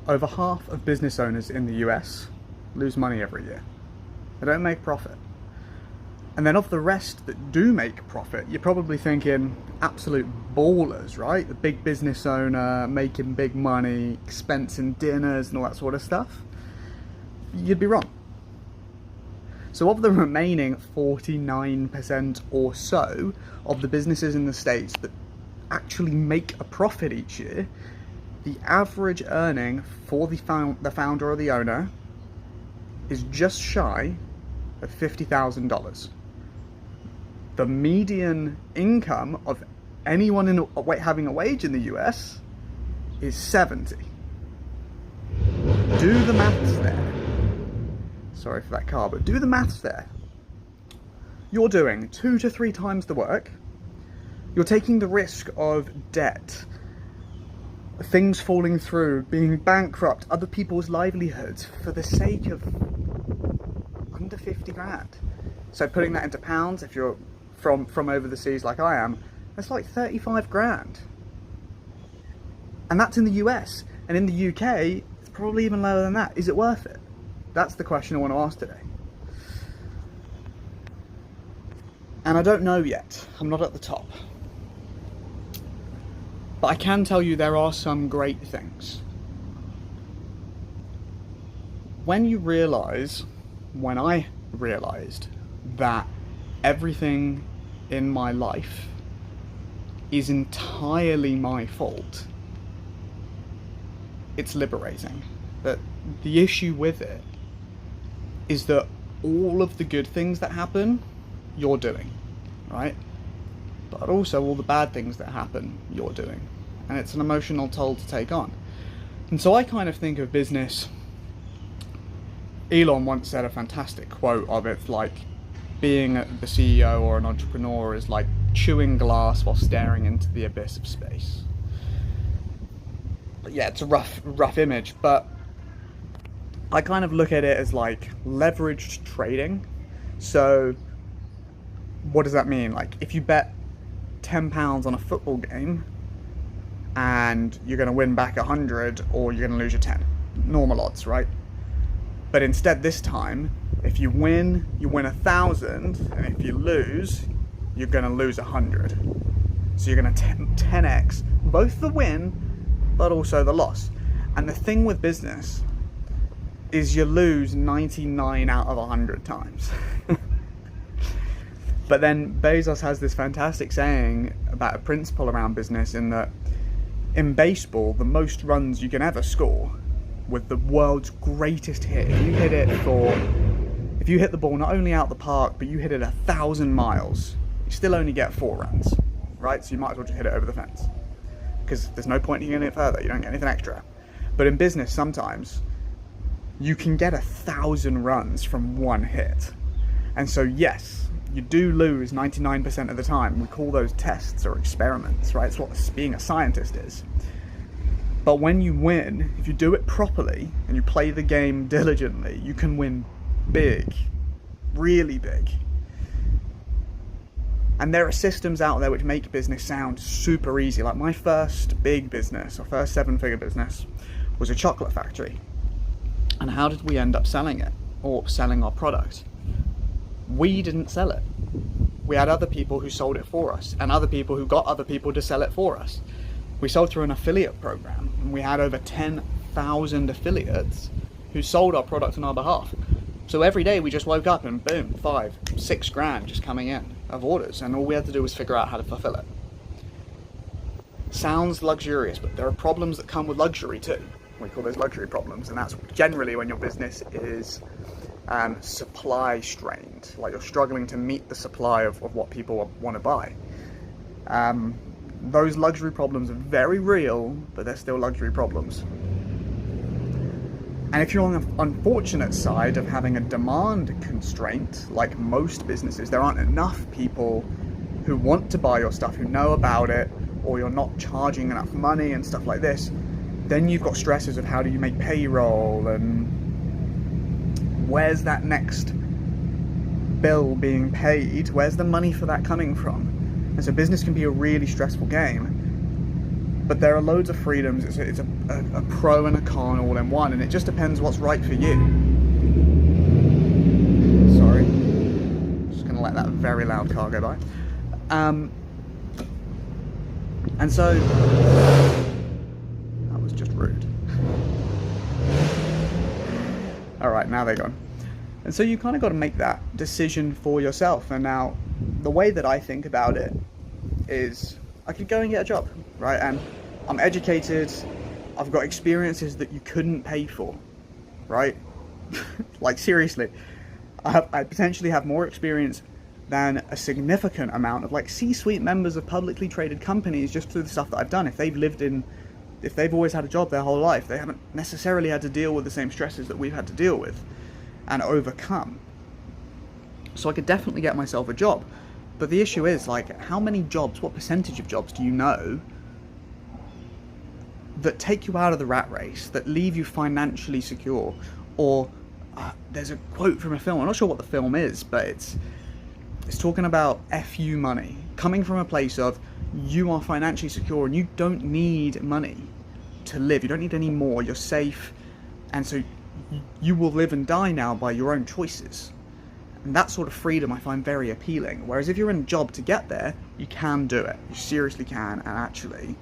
over half of business owners in the US lose money every year. They don't make profit. And then of the rest that do make profit, you're probably thinking absolute ballers, right? The big business owner, making big money, expensing dinners and all that sort of stuff. You'd be wrong. So of the remaining 49% or so of the businesses in the States that actually make a profit each year, the average earning for the founder or the owner is just shy of $50,000. The median income of anyone having a wage in the US is 70. Do the maths there. Sorry for that car, but do the maths there. You're doing 2 to 3 times the work. You're taking the risk of debt, things falling through, being bankrupt, other people's livelihoods for the sake of under 50 grand. So putting that into pounds, if you're from over the seas like I am, that's like 35 grand. And that's in the US. And in the UK, it's probably even lower than that. Is it worth it? That's the question I want to ask today. And I don't know yet. I'm not at the top. But I can tell you there are some great things. When I realized that everything in my life is entirely my fault, it's liberating. But the issue with it is that all of the good things that happen, you're doing, right? But also all the bad things that happen, you're doing. And it's an emotional toll to take on. And so I kind of think of business, Elon once said a fantastic quote of it, like being the CEO or an entrepreneur is like chewing glass while staring into the abyss of space. But yeah, it's a rough image, but I kind of look at it as like leveraged trading. So what does that mean? Like if you bet £10 on a football game and you're going to win back 100 or you're going to lose your 10. Normal odds, right? But instead this time, if you win, you win 1,000, and if you lose, you're going to lose 100. So you're going to 10x both the win, but also the loss. And the thing with business is you lose 99 out of 100 times. But then Bezos has this fantastic saying about a principle around business in that in baseball, the most runs you can ever score with the world's greatest hit, if you hit the ball not only out the park, but you hit it 1,000 miles, you still only get 4 runs, right? So you might as well just hit it over the fence, because there's no point in hitting it further, you don't get anything extra. But in business, sometimes you can get 1,000 runs from one hit. And so yes, you do lose 99% of the time. We call those tests or experiments, right? It's what being a scientist is. But when you win, if you do it properly and you play the game diligently, you can win big, really big. And there are systems out there which make business sound super easy. Like my first big business, or first 7-figure business, was a chocolate factory. And how did we end up selling it, or selling our product? We didn't sell it. We had other people who sold it for us, and other people who got other people to sell it for us. We sold through an affiliate program, and we had over 10,000 affiliates who sold our product on our behalf. So every day we just woke up and boom, 5, 6 grand just coming in of orders, and all we had to do was figure out how to fulfill it. Sounds luxurious, but there are problems that come with luxury too. We call those luxury problems, and that's generally when your business is supply strained, like you're struggling to meet the supply of what people want to buy. Those luxury problems are very real, but they're still luxury problems. And if you're on the unfortunate side of having a demand constraint, like most businesses, there aren't enough people who want to buy your stuff, who know about it, or you're not charging enough money and stuff like this, then you've got stresses of how do you make payroll, and where's that next bill being paid? Where's the money for that coming from? And so business can be a really stressful game. But there are loads of freedoms. It's a pro and a con all in one, and it just depends what's right for you. Sorry, just gonna let that very loud car go by. And so that was just rude. All right, now they're gone. And so you kind of got to make that decision for yourself. And now the way that I think about it is I could go and get a job, right? And I'm educated, I've got experiences that you couldn't pay for, right? Like seriously, I potentially have more experience than a significant amount of like C-suite members of publicly traded companies just through the stuff that I've done. If they've always had a job their whole life, they haven't necessarily had to deal with the same stresses that we've had to deal with and overcome. So I could definitely get myself a job. But the issue is, like, how many jobs, what percentage of jobs do you know that take you out of the rat race, that leave you financially secure? Or there's a quote from a film, I'm not sure what the film is, but it's talking about FU money, coming from a place of you are financially secure and you don't need money to live, you don't need any more, you're safe, and so you will live and die now by your own choices. And that sort of freedom I find very appealing. Whereas if you're in a job to get there, you can do it. You seriously can. And actually,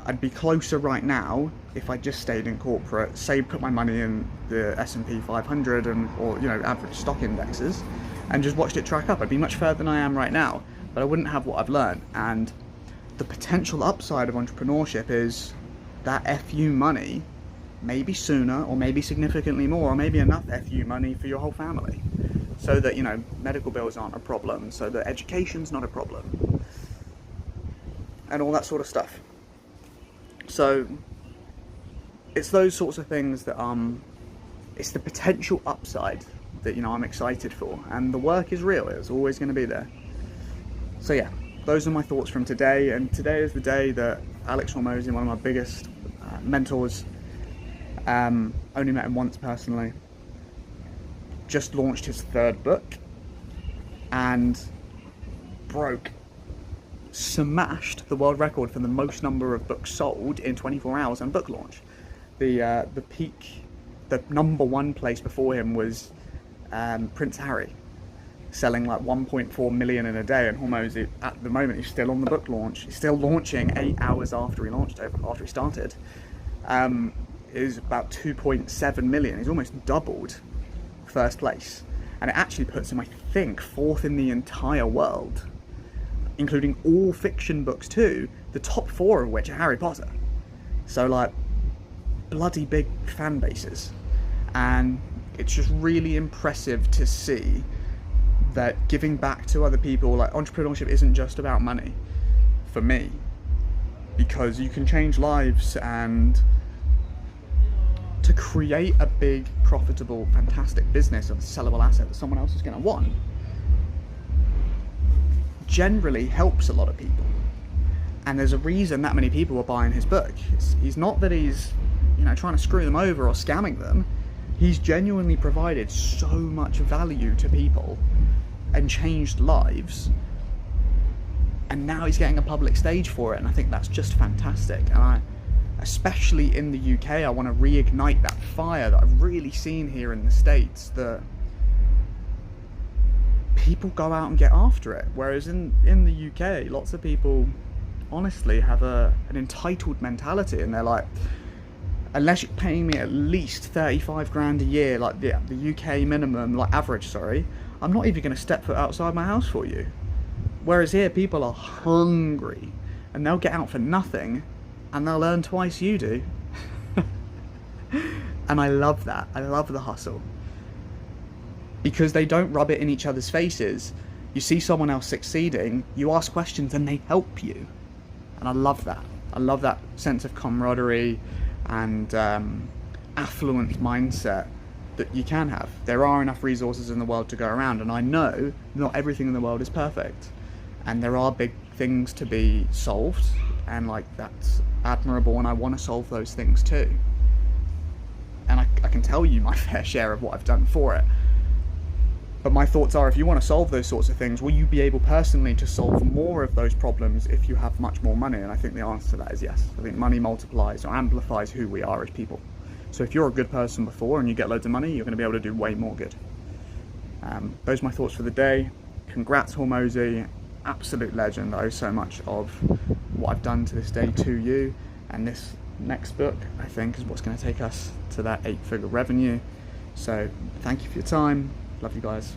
I'd be closer right now if I just stayed in corporate, say put my money in the S&P 500 or average stock indexes, and just watched it track up. I'd be much further than I am right now, but I wouldn't have what I've learned. And the potential upside of entrepreneurship is that FU money, maybe sooner, or maybe significantly more, or maybe enough FU money for your whole family. So that, medical bills aren't a problem, so that education's not a problem, and all that sort of stuff. So it's those sorts of things that it's the potential upside that I'm excited for, and the work is real. It's always going to be there. So yeah, those are my thoughts from today. And today is the day that Alex Hormozi, one of my biggest mentors, only met him once personally, just launched his third book and smashed the world record for the most number of books sold in 24 hours on book launch. The number one place before him was Prince Harry, selling like 1.4 million in a day, and Hormozi at the moment is still on the book launch. He's still launching 8 hours after he started. Is about 2.7 million. He's almost doubled first place, and it actually puts him, I think, 4th in the entire world, including all fiction books too, the top 4 of which are Harry Potter. So like bloody big fan bases, and it's just really impressive to see that giving back to other people, like entrepreneurship isn't just about money for me, because you can change lives, and to create a big, profitable, fantastic business of a sellable asset that someone else is going to want generally helps a lot of people. And there's a reason that many people are buying his book. He's not that he's trying to screw them over or scamming them. He's genuinely provided so much value to people and changed lives, and now he's getting a public stage for it, and I think that's just fantastic. And especially in the UK, I want to reignite that fire that I've really seen here in the States, that people go out and get after it. Whereas in the UK, lots of people honestly have an entitled mentality, and they're like, unless you're paying me at least 35 grand a year, like the UK minimum, like average, sorry, I'm not even going to step foot outside my house for you. Whereas here, people are hungry, and they'll get out for nothing, and they'll earn twice you do. And I love that. I love the hustle, because they don't rub it in each other's faces. You see someone else succeeding, you ask questions, and they help you. And I love that. I love that sense of camaraderie and affluent mindset that you can have. There are enough resources in the world to go around, and I know not everything in the world is perfect, and there are big things to be solved, and like that's admirable, and I want to solve those things too. And I can tell you my fair share of what I've done for it. But my thoughts are, if you want to solve those sorts of things, will you be able personally to solve more of those problems if you have much more money? And I think the answer to that is yes. I think money multiplies or amplifies who we are as people. So if you're a good person before and you get loads of money, you're going to be able to do way more good. Those are my thoughts for the day. Congrats, Hormozi. Absolute legend. I owe so much of what I've done to this day to you. And this next book, I think, is what's going to take us to that 8-figure revenue. So thank you for your time. Love you guys.